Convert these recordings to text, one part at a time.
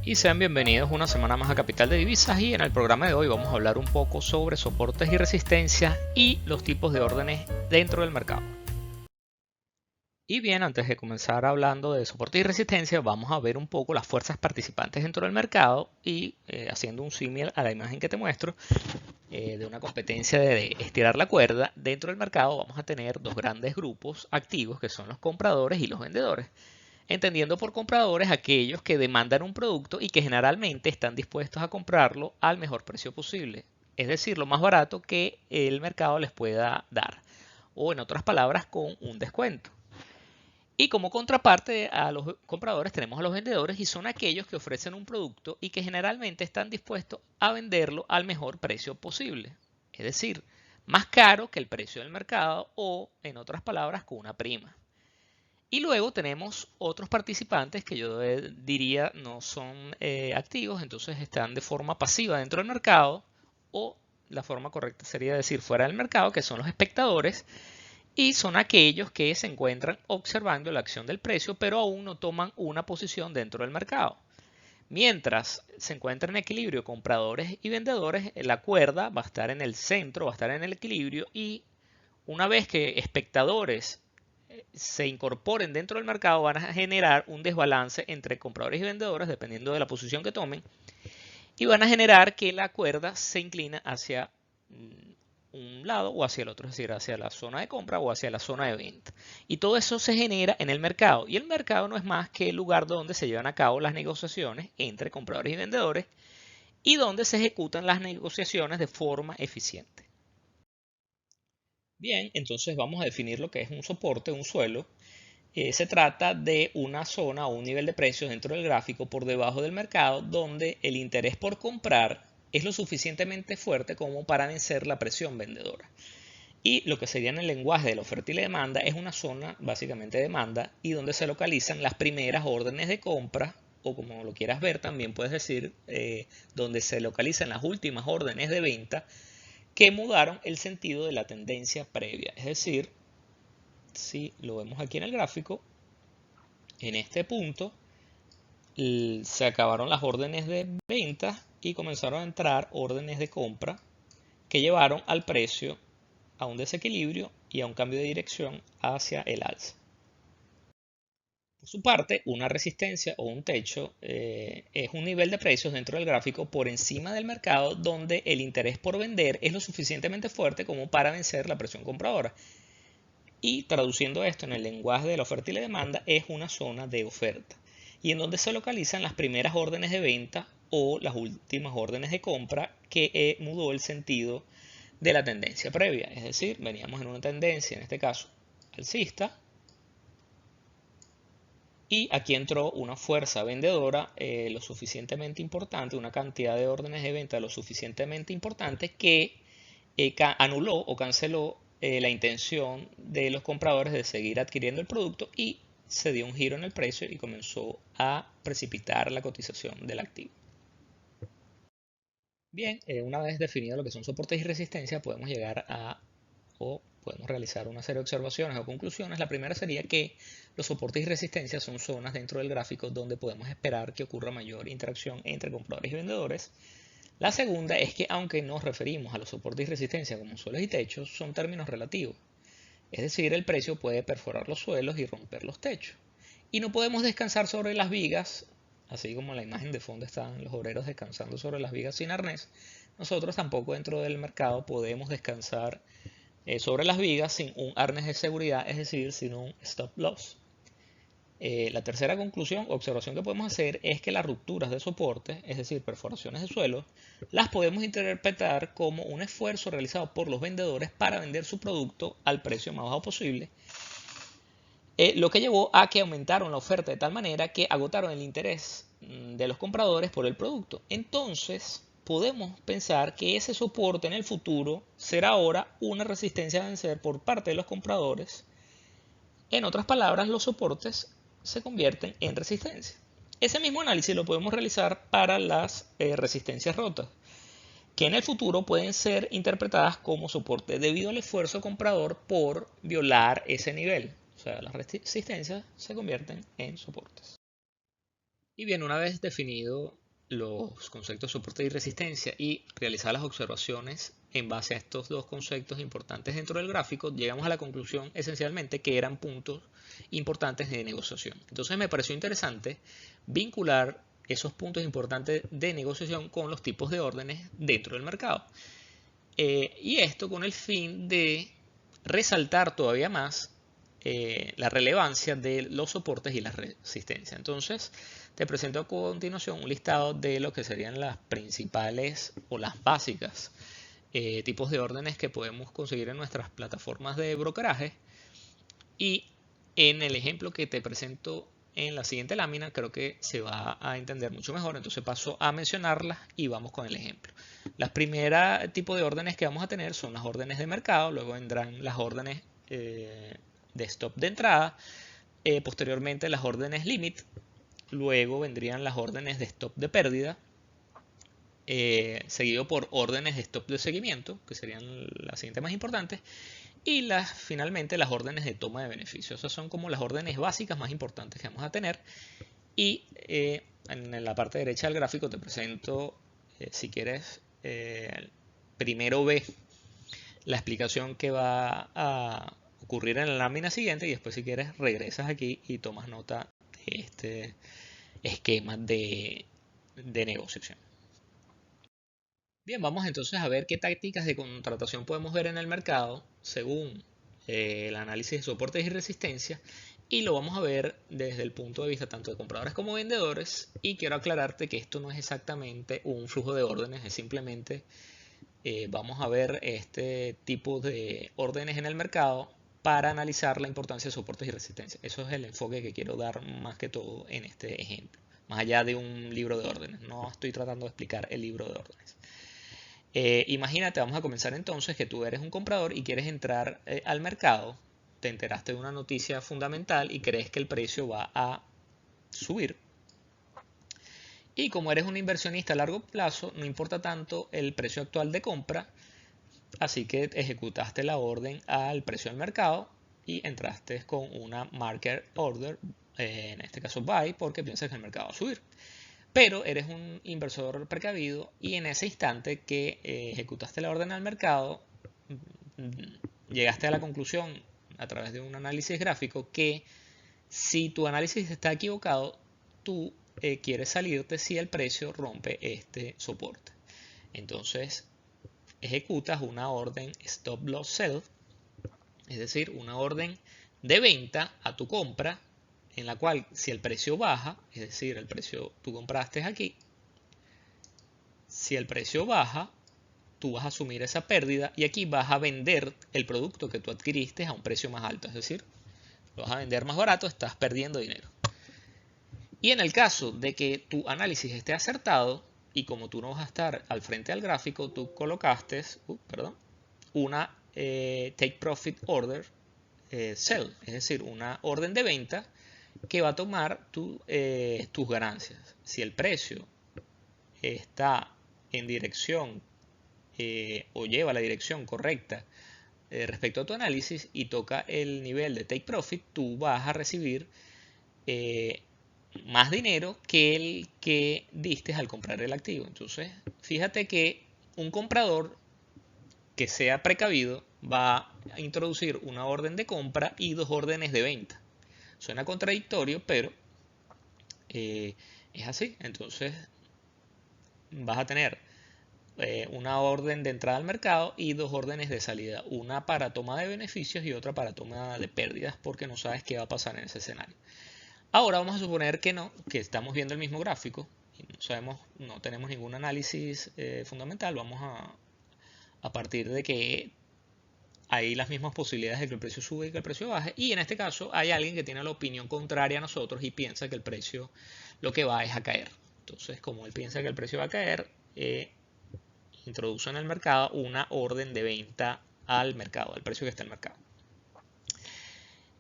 Y sean bienvenidos una semana más a Capital de Divisas, y en el programa de hoy vamos a hablar un poco sobre soportes y resistencias y los tipos de órdenes dentro del mercado. Y bien, antes de comenzar hablando de soportes y resistencias, vamos a ver un poco las fuerzas participantes dentro del mercado y haciendo un símil a la imagen que te muestro de una competencia de estirar la cuerda. Dentro del mercado vamos a tener dos grandes grupos activos que son los compradores y los vendedores. Entendiendo por compradores aquellos que demandan un producto y que generalmente están dispuestos a comprarlo al mejor precio posible, es decir, lo más barato que el mercado les pueda dar, o en otras palabras, con un descuento. Y como contraparte a los compradores tenemos a los vendedores, y son aquellos que ofrecen un producto y que generalmente están dispuestos a venderlo al mejor precio posible, es decir, más caro que el precio del mercado, o en otras palabras, con una prima. Y luego tenemos otros participantes que yo diría no son activos, entonces están de forma pasiva dentro del mercado, o la forma correcta sería decir fuera del mercado, que son los espectadores, y son aquellos que se encuentran observando la acción del precio, pero aún no toman una posición dentro del mercado. Mientras se encuentran en equilibrio compradores y vendedores, la cuerda va a estar en el centro, va a estar en el equilibrio, y una vez que espectadores se incorporen dentro del mercado, van a generar un desbalance entre compradores y vendedores dependiendo de la posición que tomen, y van a generar que la cuerda se inclina hacia un lado o hacia el otro, es decir, hacia la zona de compra o hacia la zona de venta. Y todo eso se genera en el mercado, y el mercado no es más que el lugar donde se llevan a cabo las negociaciones entre compradores y vendedores, y donde se ejecutan las negociaciones de forma eficiente. Bien, entonces vamos a definir lo que es un soporte, un suelo. Se trata de una zona o un nivel de precios dentro del gráfico por debajo del mercado, donde el interés por comprar es lo suficientemente fuerte como para vencer la presión vendedora. Y lo que sería en el lenguaje de la oferta y la demanda es una zona básicamente de demanda, y donde se localizan las primeras órdenes de compra, o como lo quieras ver también puedes decir donde se localizan las últimas órdenes de venta que mudaron el sentido de la tendencia previa. Es decir, si lo vemos aquí en el gráfico, en este punto se acabaron las órdenes de venta y comenzaron a entrar órdenes de compra que llevaron al precio a un desequilibrio y a un cambio de dirección hacia el alza. Por su parte, una resistencia o un techo es un nivel de precios dentro del gráfico por encima del mercado, donde el interés por vender es lo suficientemente fuerte como para vencer la presión compradora. Y traduciendo esto en el lenguaje de la oferta y la demanda, es una zona de oferta, y en donde se localizan las primeras órdenes de venta o las últimas órdenes de compra que mudó el sentido de la tendencia previa. Es decir, veníamos en una tendencia, en este caso alcista, y aquí entró una fuerza vendedora lo suficientemente importante, una cantidad de órdenes de venta lo suficientemente importante que anuló o canceló la intención de los compradores de seguir adquiriendo el producto, y se dio un giro en el precio y comenzó a precipitar la cotización del activo. Bien, una vez definido lo que son soportes y resistencias, podemos llegar a o podemos realizar una serie de observaciones o conclusiones. La primera sería que los soportes y resistencias son zonas dentro del gráfico donde podemos esperar que ocurra mayor interacción entre compradores y vendedores. La segunda es que, aunque nos referimos a los soportes y resistencias como suelos y techos, son términos relativos. Es decir, el precio puede perforar los suelos y romper los techos. Y no podemos descansar sobre las vigas, así como en la imagen de fondo están los obreros descansando sobre las vigas sin arnés. Nosotros tampoco dentro del mercado podemos descansar sobre las vigas sin un arnés de seguridad, es decir, sin un stop loss. La tercera conclusión o observación que podemos hacer es que las rupturas de soporte, es decir, perforaciones de suelo, las podemos interpretar como un esfuerzo realizado por los vendedores para vender su producto al precio más bajo posible, lo que llevó a que aumentaron la oferta de tal manera que agotaron el interés de los compradores por el producto. Entonces, podemos pensar que ese soporte en el futuro será ahora una resistencia a vencer por parte de los compradores. En otras palabras, los soportes se convierten en resistencia. Ese mismo análisis lo podemos realizar para las resistencias rotas, que en el futuro pueden ser interpretadas como soporte debido al esfuerzo comprador por violar ese nivel. O sea, las resistencias se convierten en soportes. Y bien, una vez definido los conceptos de soporte y resistencia y realizar las observaciones en base a estos dos conceptos importantes dentro del gráfico, llegamos a la conclusión esencialmente que eran puntos importantes de negociación. Entonces me pareció interesante vincular esos puntos importantes de negociación con los tipos de órdenes dentro del mercado. Y esto con el fin de resaltar todavía más la relevancia de los soportes y la resistencia. Entonces, te presento a continuación un listado de lo que serían las principales o las básicas tipos de órdenes que podemos conseguir en nuestras plataformas de brokeraje. Y en el ejemplo que te presento en la siguiente lámina, creo que se va a entender mucho mejor. Entonces paso a mencionarlas y vamos con el ejemplo. Las primeras tipos de órdenes que vamos a tener son las órdenes de mercado, luego vendrán las órdenes de stop de entrada, posteriormente las órdenes limit, luego vendrían las órdenes de stop de pérdida, seguido por órdenes de stop de seguimiento, que serían las siguientes más importantes, y finalmente las órdenes de toma de beneficios. Esas son como las órdenes básicas más importantes que vamos a tener. Y en la parte derecha del gráfico te presento, si quieres, primero ve la explicación que va a ocurrir en la lámina siguiente y después si quieres regresas aquí y tomas nota de este esquema de negociación. Bien, vamos entonces a ver qué tácticas de contratación podemos ver en el mercado según el análisis de soportes y resistencia, y lo vamos a ver desde el punto de vista tanto de compradores como vendedores. Y quiero aclararte que esto no es exactamente un flujo de órdenes, es simplemente vamos a ver este tipo de órdenes en el mercado para analizar la importancia de soportes y resistencia. Eso es el enfoque que quiero dar más que todo en este ejemplo, más allá de un libro de órdenes. No estoy tratando de explicar el libro de órdenes. Imagínate, vamos a comenzar entonces que tú eres un comprador y quieres entrar al mercado, te enteraste de una noticia fundamental y crees que el precio va a subir. Y como eres un inversionista a largo plazo, no importa tanto el precio actual de compra, así que ejecutaste la orden al precio del mercado y entraste con una market order, en este caso buy, porque piensas que el mercado va a subir. Pero eres un inversor precavido y en ese instante que ejecutaste la orden al mercado, llegaste a la conclusión a través de un análisis gráfico que si tu análisis está equivocado, tú quieres salirte si el precio rompe este soporte. Entonces ejecutas una orden stop loss sell, es decir, una orden de venta a tu compra, en la cual si el precio baja, es decir, el precio tú compraste aquí, si el precio baja, tú vas a asumir esa pérdida y aquí vas a vender el producto que tú adquiriste a un precio más alto, es decir, lo vas a vender más barato, estás perdiendo dinero. Y en el caso de que tu análisis esté acertado y como tú no vas a estar al frente del gráfico, tú colocaste una take profit order sell, es decir, una orden de venta que va a tomar tus ganancias. Si el precio está en dirección o lleva la dirección correcta respecto a tu análisis y toca el nivel de take profit, tú vas a recibir más dinero que el que diste al comprar el activo. Entonces, fíjate que un comprador que sea precavido va a introducir una orden de compra y dos órdenes de venta. Suena contradictorio, pero es así. Entonces vas a tener una orden de entrada al mercado y dos órdenes de salida. Una para toma de beneficios y otra para toma de pérdidas, porque no sabes qué va a pasar en ese escenario. Ahora vamos a suponer que no, que estamos viendo el mismo gráfico y no sabemos, no tenemos ningún análisis fundamental. Vamos a partir de que hay las mismas posibilidades de que el precio sube y que el precio baje, y en este caso hay alguien que tiene la opinión contraria a nosotros y piensa que el precio lo que va es a caer. Entonces, como él piensa que el precio va a caer, introduce en el mercado una orden de venta al mercado, al precio que está en el mercado.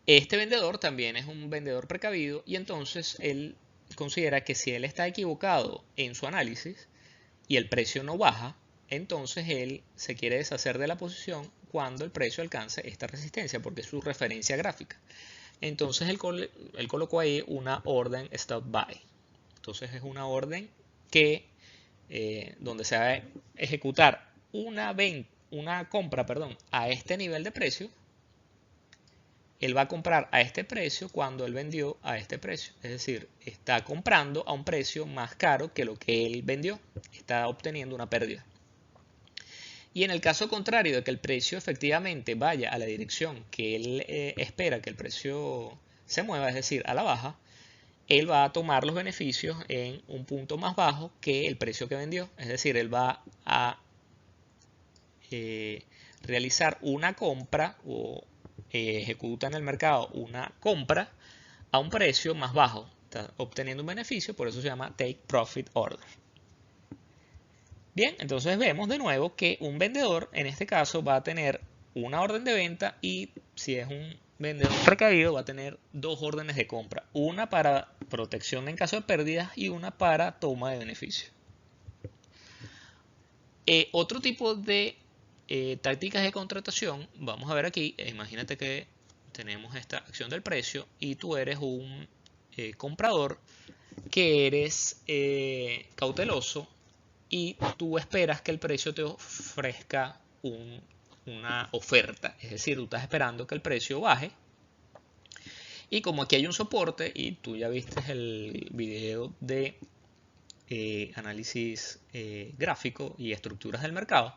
Este vendedor también es un vendedor precavido y entonces él considera que si él está equivocado en su análisis y el precio no baja, entonces él se quiere deshacer de la posición cuando el precio alcance esta resistencia, porque es su referencia gráfica. Entonces él colocó ahí una orden stop buy. Entonces es una orden que donde se va a ejecutar una compra, perdón, a este nivel de precio. Él va a comprar a este precio cuando él vendió a este precio. Es decir, está comprando a un precio más caro que lo que él vendió. Está obteniendo una pérdida. Y en el caso contrario de que el precio efectivamente vaya a la dirección que él espera que el precio se mueva, es decir, a la baja, él va a tomar los beneficios en un punto más bajo que el precio que vendió. Es decir, él va a realizar una compra o ejecuta en el mercado una compra a un precio más bajo. Está obteniendo un beneficio, por eso se llama Take Profit Order. Bien, entonces vemos de nuevo que un vendedor en este caso va a tener una orden de venta y si es un vendedor precavido va a tener dos órdenes de compra. Una para protección en caso de pérdidas y una para toma de beneficio. Otro tipo de tácticas de contratación, vamos a ver aquí, imagínate que tenemos esta acción del precio y tú eres un comprador que eres cauteloso y tú esperas que el precio te ofrezca una oferta, es decir, tú estás esperando que el precio baje y como aquí hay un soporte y tú ya viste el video de análisis gráfico y estructuras del mercado,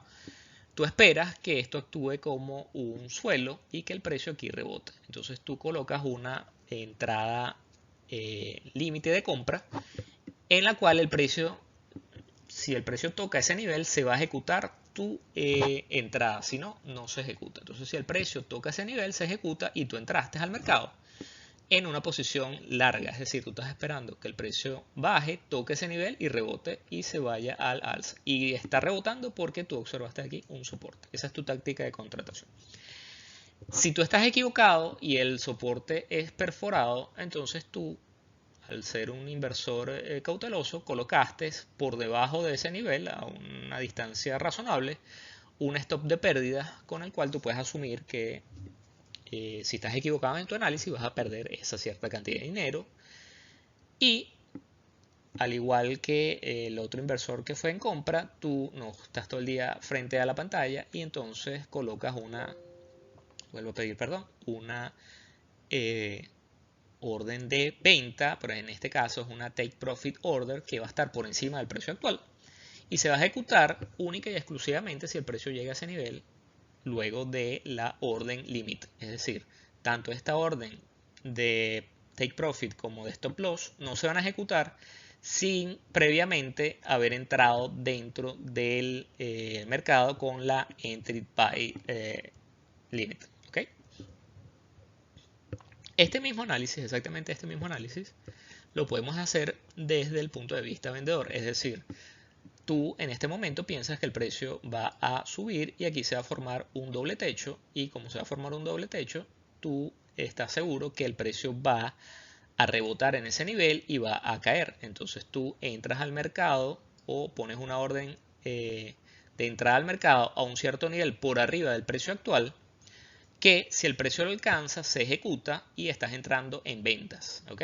tú esperas que esto actúe como un suelo y que el precio aquí rebote. Entonces tú colocas una entrada límite de compra en la cual el precio, si el precio toca ese nivel, se va a ejecutar tu entrada, si no, no se ejecuta. Entonces si el precio toca ese nivel, se ejecuta y tú entraste al mercado en una posición larga, es decir, tú estás esperando que el precio baje, toque ese nivel y rebote y se vaya al alza. Y está rebotando porque tú observaste aquí un soporte. Esa es tu táctica de contratación. Si tú estás equivocado y el soporte es perforado, entonces tú, al ser un inversor cauteloso, colocaste por debajo de ese nivel, a una distancia razonable, un stop de pérdidas con el cual tú puedes asumir que si estás equivocado en tu análisis vas a perder esa cierta cantidad de dinero y al igual que el otro inversor que fue en compra, tú no estás todo el día frente a la pantalla y entonces colocas una orden de venta, pero en este caso es una Take Profit Order que va a estar por encima del precio actual y se va a ejecutar única y exclusivamente si el precio llega a ese nivel luego de la orden limit. Es decir, tanto esta orden de take profit como de stop loss no se van a ejecutar sin previamente haber entrado dentro del mercado con la entry buy limit. ¿Okay? Este mismo análisis, exactamente este mismo análisis, lo podemos hacer desde el punto de vista vendedor. Es decir, tú en este momento piensas que el precio va a subir y aquí se va a formar un doble techo y como se va a formar un doble techo, tú estás seguro que el precio va a rebotar en ese nivel y va a caer. Entonces tú entras al mercado o pones una orden de entrada al mercado a un cierto nivel por arriba del precio actual que si el precio lo alcanza se ejecuta y estás entrando en ventas. ¿Ok?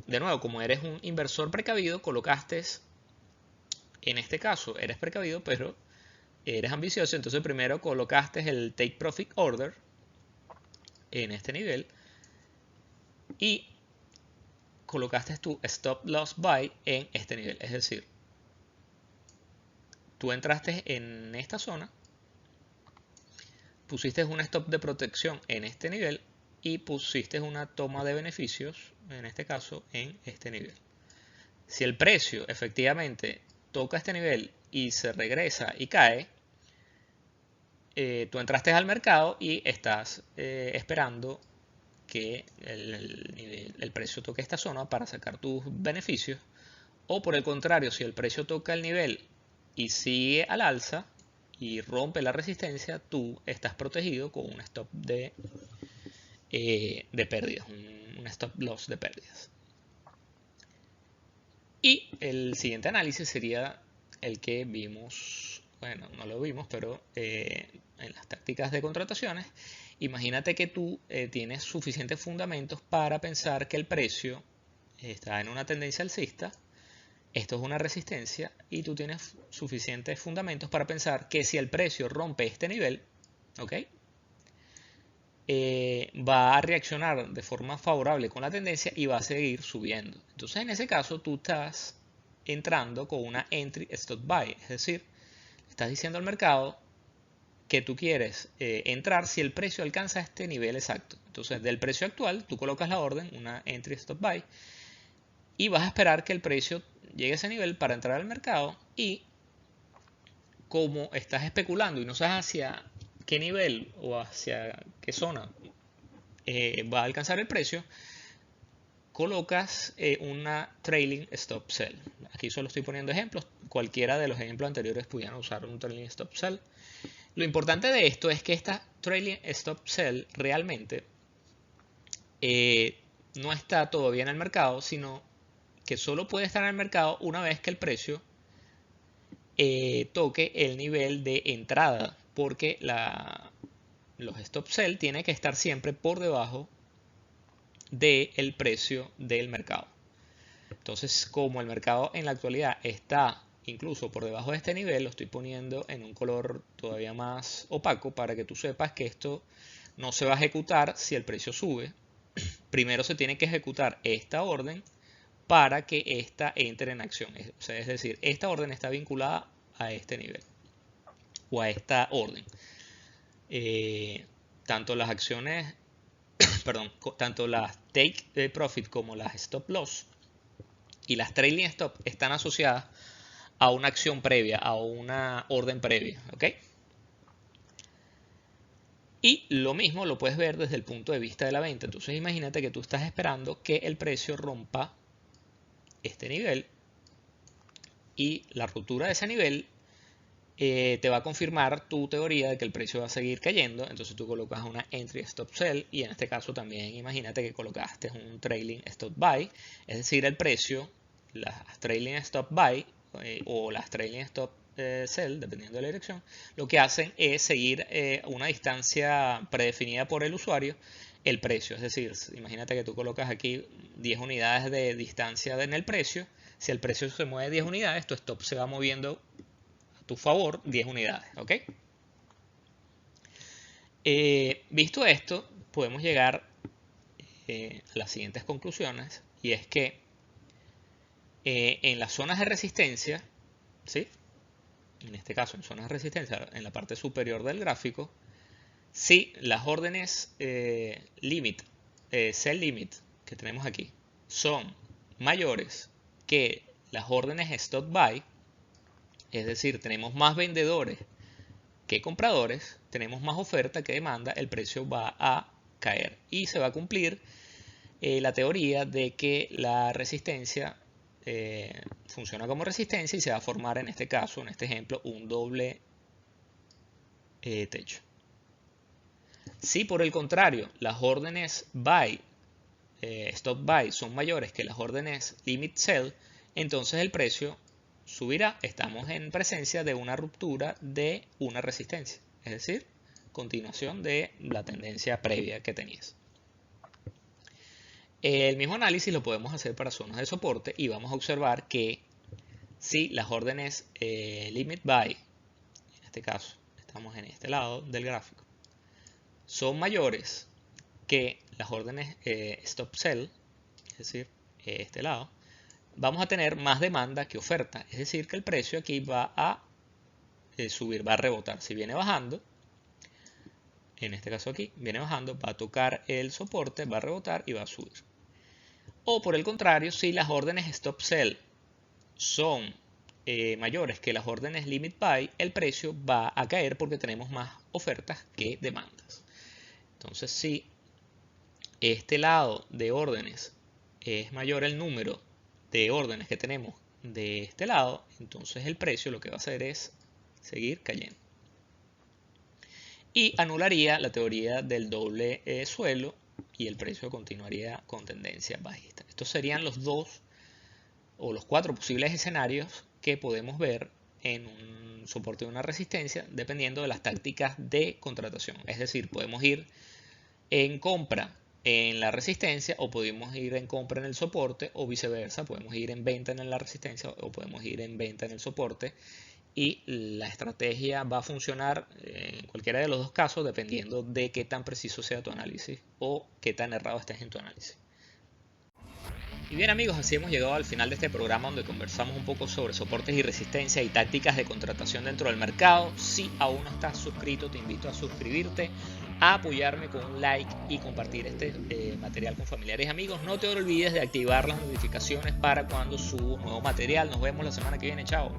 De nuevo, como eres un inversor precavido, colocaste, en este caso eres precavido, pero eres ambicioso, entonces primero colocaste el Take Profit Order en este nivel y colocaste tu Stop Loss Buy en este nivel. Es decir, tú entraste en esta zona, pusiste un stop de protección en este nivel y pusiste una toma de beneficios, en este caso, en este nivel. Si el precio efectivamente toca este nivel y se regresa y cae, tú entraste al mercado y estás esperando que el precio toque esta zona para sacar tus beneficios. O por el contrario, si el precio toca el nivel y sigue al alza y rompe la resistencia, tú estás protegido con un stop de pérdidas, un stop loss de pérdidas. Y el siguiente análisis sería el que vimos, bueno, no lo vimos, pero en las tácticas de contrataciones. Imagínate que tú tienes suficientes fundamentos para pensar que el precio está en una tendencia alcista, esto es una resistencia y tú tienes suficientes fundamentos para pensar que si el precio rompe este nivel, ¿ok? Va a reaccionar de forma favorable con la tendencia y va a seguir subiendo. Entonces en ese caso tú estás entrando con una entry stop buy, es decir, estás diciendo al mercado que tú quieres entrar si el precio alcanza este nivel exacto. Entonces del precio actual tú colocas la orden, una entry stop buy, y vas a esperar que el precio llegue a ese nivel para entrar al mercado, y como estás especulando y no sabes hacia qué nivel o hacia qué zona va a alcanzar el precio, colocas una trailing stop sell. Aquí solo estoy poniendo ejemplos, cualquiera de los ejemplos anteriores pudieran usar un trailing stop sell. Lo importante de esto es que esta trailing stop sell realmente no está todavía en el mercado, sino que solo puede estar en el mercado una vez que el precio toque el nivel de entrada, porque los stop sell tienen que estar siempre por debajo del precio del mercado. Entonces, como el mercado en la actualidad está incluso por debajo de este nivel, lo estoy poniendo en un color todavía más opaco para que tú sepas que esto no se va a ejecutar si el precio sube. Primero se tiene que ejecutar esta orden para que esta entre en acción. O sea, es decir, esta orden está vinculada a este nivel o a esta orden. Tanto las acciones, perdón, tanto las take profit como las stop loss y las trailing stop están asociadas a una acción previa, a una orden previa, ¿ok? Y lo mismo lo puedes ver desde el punto de vista de la venta. Entonces imagínate que tú estás esperando que el precio rompa este nivel, y la ruptura de ese nivel te va a confirmar tu teoría de que el precio va a seguir cayendo. Entonces tú colocas una entry stop sell, y en este caso también imagínate que colocaste un trailing stop buy, es decir, el precio, las trailing stop buy o las trailing stop sell, dependiendo de la dirección, lo que hacen es seguir una distancia predefinida por el usuario el precio. Es decir, imagínate que tú colocas aquí 10 unidades de distancia en el precio. Si el precio se mueve 10 unidades, tu stop se va moviendo a tu favor 10 unidades, ¿ok? Visto esto, podemos llegar a las siguientes conclusiones, y es que en las zonas de resistencia, ¿sí? En este caso en zonas de resistencia en la parte superior del gráfico, si las órdenes limit, sell limit que tenemos aquí son mayores que las órdenes stop buy, es decir, tenemos más vendedores que compradores, tenemos más oferta que demanda, el precio va a caer y se va a cumplir la teoría de que la resistencia funciona como resistencia y se va a formar en este caso, en este ejemplo, un doble techo. Si por el contrario las órdenes buy, stop buy son mayores que las órdenes limit sell, entonces el precio subirá. Estamos en presencia de una ruptura de una resistencia, es decir, continuación de la tendencia previa que tenías. El mismo análisis lo podemos hacer para zonas de soporte, y vamos a observar que si las órdenes limit buy, en este caso estamos en este lado del gráfico, son mayores que las órdenes stop sell, es decir, este lado, vamos a tener más demanda que oferta, es decir, que el precio aquí va a subir, va a rebotar. Si viene bajando, en este caso aquí, viene bajando, va a tocar el soporte, va a rebotar y va a subir. O por el contrario, si las órdenes stop sell son mayores que las órdenes limit buy, el precio va a caer porque tenemos más ofertas que demandas. Entonces, si este lado de órdenes es mayor el número de órdenes que tenemos de este lado, entonces el precio lo que va a hacer es seguir cayendo. Y anularía la teoría del doble suelo, y el precio continuaría con tendencia bajista. Estos serían los dos o los cuatro posibles escenarios que podemos ver en un soporte de una resistencia, dependiendo de las tácticas de contratación. Es decir, podemos ir en compra en la resistencia, o podemos ir en compra en el soporte, o viceversa, podemos ir en venta en la resistencia o podemos ir en venta en el soporte. Y la estrategia va a funcionar en cualquiera de los dos casos dependiendo de qué tan preciso sea tu análisis o qué tan errado estés en tu análisis. Y bien amigos, así hemos llegado al final de este programa donde conversamos un poco sobre soportes y resistencia y tácticas de contratación dentro del mercado. Si aún no estás suscrito, te invito a suscribirte, a apoyarme con un like y compartir este material con familiares y amigos. No te olvides de activar las notificaciones para cuando subo nuevo material. Nos vemos la semana que viene. Chao.